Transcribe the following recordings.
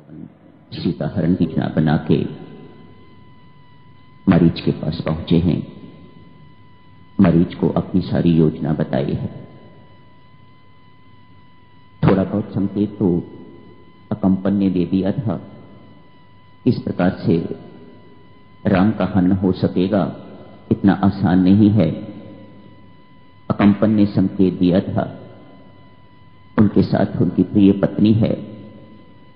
सीता हरण की योजना बना के मरीच के पास पहुंचे हैं। मरीच को अपनी सारी योजना बताई है। थोड़ा बहुत संकेत तो अकंपन ने दे दिया था। इस प्रकार से राम का हनन हो सकेगा इतना आसान नहीं है। अकंपन ने संकेत दिया था, उनके साथ उनकी प्रिय पत्नी है,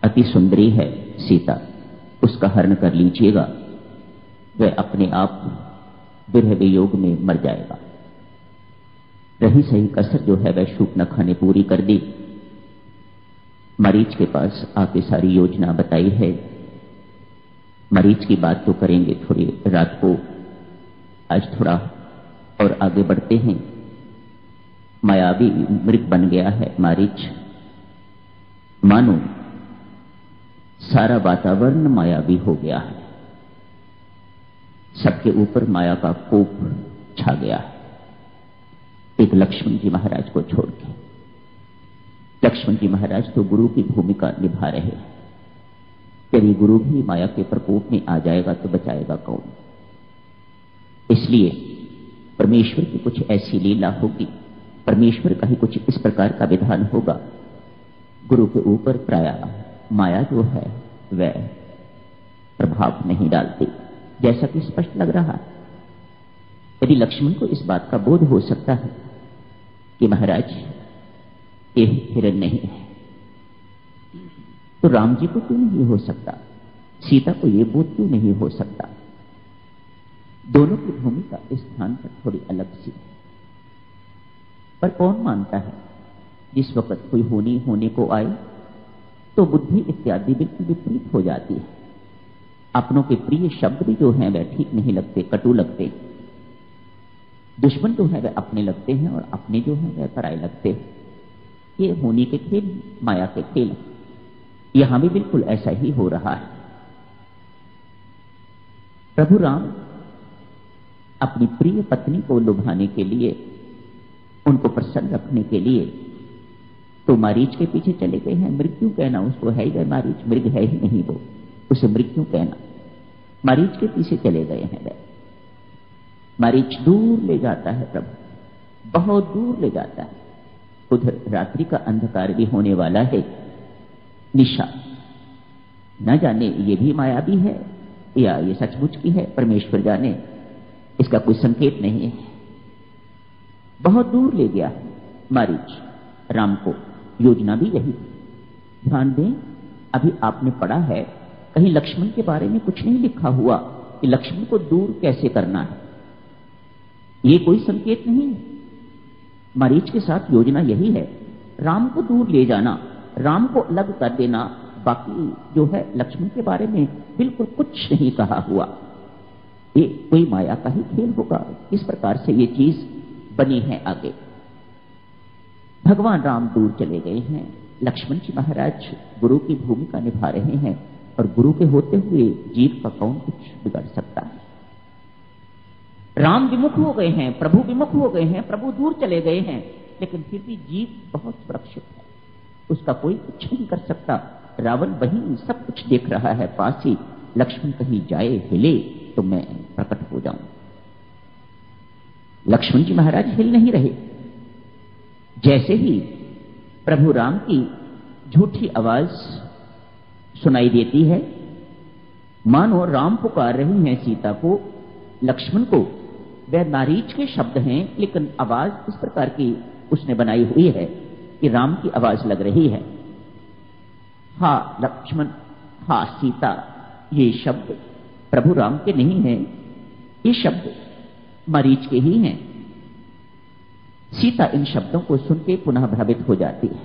अति सुंदरी है सीता, उसका हरण कर लीजिएगा, वह अपने आप विरह वियोग में मर जाएगा। रही सही कसर जो है वह शूर्पणखा ने पूरी कर दी। मरीच के पास आके सारी योजना बताई है। मरीच की बात तो करेंगे थोड़ी रात को, आज थोड़ा और आगे बढ़ते हैं। मायावी मृग बन गया है मरीच, मानो सारा वातावरण मायावी हो गया है। सबके ऊपर माया का कोप छा गया है, एक लक्ष्मण जी महाराज को छोड़ के। लक्ष्मण जी महाराज तो गुरु की भूमिका निभा रहे हैं। यदि गुरु भी माया के प्रकोप में आ जाएगा तो बचाएगा कौन? इसलिए परमेश्वर की कुछ ऐसी लीला होगी, परमेश्वर का ही कुछ इस प्रकार का विधान होगा। गुरु के ऊपर प्रायः माया जो है वह प्रभाव नहीं डालती, जैसा कि स्पष्ट लग रहा है। यदि लक्ष्मण को इस बात का बोध हो सकता है कि महाराज ये हिरण नहीं है, तो राम जी को क्यों नहीं हो सकता? सीता को यह बोध क्यों नहीं हो सकता? दोनों की भूमिका इस स्थान पर थोड़ी अलग सी है। पर कौन मानता है जिस वक्त कोई होने को आए तो बुद्धि इत्यादि बिल्कुल विपरीत हो जाती है। अपनों के प्रिय शब्द भी जो हैं वह ठीक नहीं लगते, कटु लगते। दुश्मन जो है वह अपने लगते हैं और अपने जो है वह पराए लगते हैं। ये होने के खेल, माया के खेल, यहां भी बिल्कुल ऐसा ही हो रहा है। प्रभु राम अपनी प्रिय पत्नी को लुभाने के लिए, उनको प्रसन्न रखने के लिए तो मारीच के पीछे चले गए हैं। मृत्यु कहना उसको है ही वह मारीच, मृग है ही नहीं वो, उसे मृत्यु कहना। मारीच के पीछे चले गए हैं वह। मारीच दूर ले जाता है प्रभु, बहुत दूर ले जाता है। उधर रात्रि का अंधकार भी होने वाला है, निशा। न जाने ये भी मायावी है या ये सचमुच की है, परमेश्वर जाने, इसका कोई संकेत नहीं है। बहुत दूर ले गया है मारीच राम को। योजना भी यही। ध्यान दें, अभी आपने पढ़ा है कहीं लक्ष्मण के बारे में कुछ नहीं लिखा हुआ कि लक्ष्मण को दूर कैसे करना है। ये कोई संकेत नहीं है। मरीच के साथ योजना यही है, राम को दूर ले जाना, राम को अलग कर देना। बाकी जो है लक्ष्मण के बारे में बिल्कुल कुछ नहीं कहा हुआ। ये कोई माया का ही खेल होगा। इस प्रकार से ये चीज बनी है आगे। भगवान राम दूर चले गए हैं। लक्ष्मण जी महाराज गुरु की भूमिका निभा रहे हैं, और गुरु के होते हुए जीव का कौन कुछ बिगड़ सकता है? राम विमुख हो गए हैं, प्रभु विमुख हो गए हैं, प्रभु दूर चले गए हैं, लेकिन फिर भी जीव बहुत सुरक्षित है, उसका कोई कुछ नहीं कर सकता। रावण वहीं सब कुछ देख रहा है पास ही। लक्ष्मण कहीं जाए हिले तो मैं प्रकट हो जाऊं। लक्ष्मण जी महाराज हिल नहीं रहे। जैसे ही प्रभु राम की झूठी आवाज सुनाई देती है, मानो राम पुकार रही हैं सीता को, लक्ष्मण को। वह मारीच के शब्द हैं, लेकिन आवाज इस प्रकार की उसने बनाई हुई है कि राम की आवाज लग रही है। हा लक्ष्मण, हा सीता, ये शब्द प्रभु राम के नहीं हैं, ये शब्द मारीच के ही हैं। सीता इन शब्दों को सुन के पुनः भ्रमित हो जाती है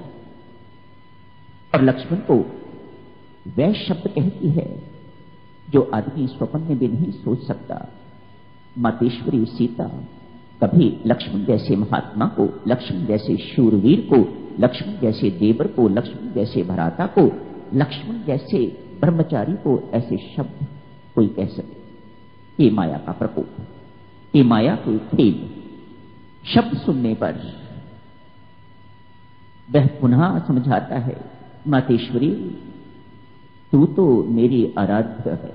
और लक्ष्मण को वह शब्द कहती है जो आदमी स्वप्न में भी नहीं सोच सकता। मातेश्वरी सीता कभी लक्ष्मण जैसे महात्मा को, लक्ष्मण जैसे शूरवीर को, लक्ष्मण जैसे देवर को, लक्ष्मण जैसे भराता को, लक्ष्मण जैसे ब्रह्मचारी को ऐसे शब्द कोई कह सके? ये माया का प्रकोप, ये माया के खेल। शब्द सुनने पर वह पुनः समझाता है, मातेश्वरी तू तो मेरी आराध्य है।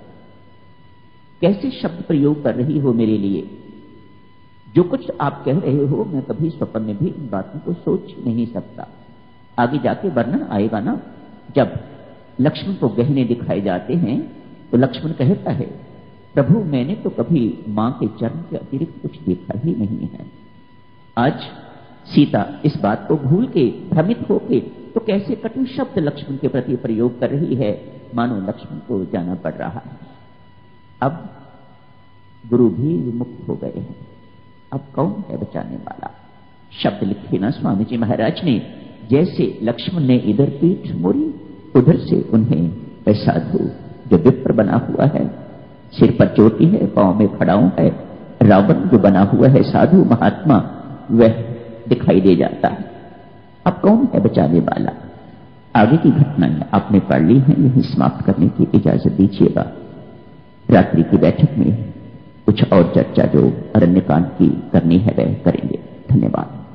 कैसे शब्द प्रयोग कर रही हो मेरे लिए। जो कुछ आप कह रहे हो मैं कभी स्वप्न में भी इन बातों को सोच नहीं सकता। आगे जाके वर्णन आएगा ना, जब लक्ष्मण को गहने दिखाए जाते हैं तो लक्ष्मण कहता है, प्रभु मैंने तो कभी मां के चरण के अतिरिक्त कुछ देखा ही नहीं है। आज सीता इस बात को भूल के भ्रमित होके तो कैसे कटु शब्द लक्ष्मण के प्रति प्रयोग कर रही है, मानो लक्ष्मण को जाना पड़ रहा है। अब गुरु भी विमुक्त हो गए हैं, अब कौन है बचाने वाला। शब्द लिखे ना स्वामी जी महाराज ने, जैसे लक्ष्मण ने इधर पीठ मोड़ी उधर से उन्हें साधु जो विप्र बना हुआ है, सिर पर चोटी है, पांव में खड़ाऊं है, रावण जो बना हुआ है साधु महात्मा, वह दिखाई दे जाता है। अब कौन है बचाने वाला। आगे की घटनाएं आपने पढ़ ली हैं, यही समाप्त करने की इजाजत दीजिएगा। रात्रि की बैठक में कुछ और चर्चा जो अरण्यकांड की करनी है वह करेंगे। धन्यवाद।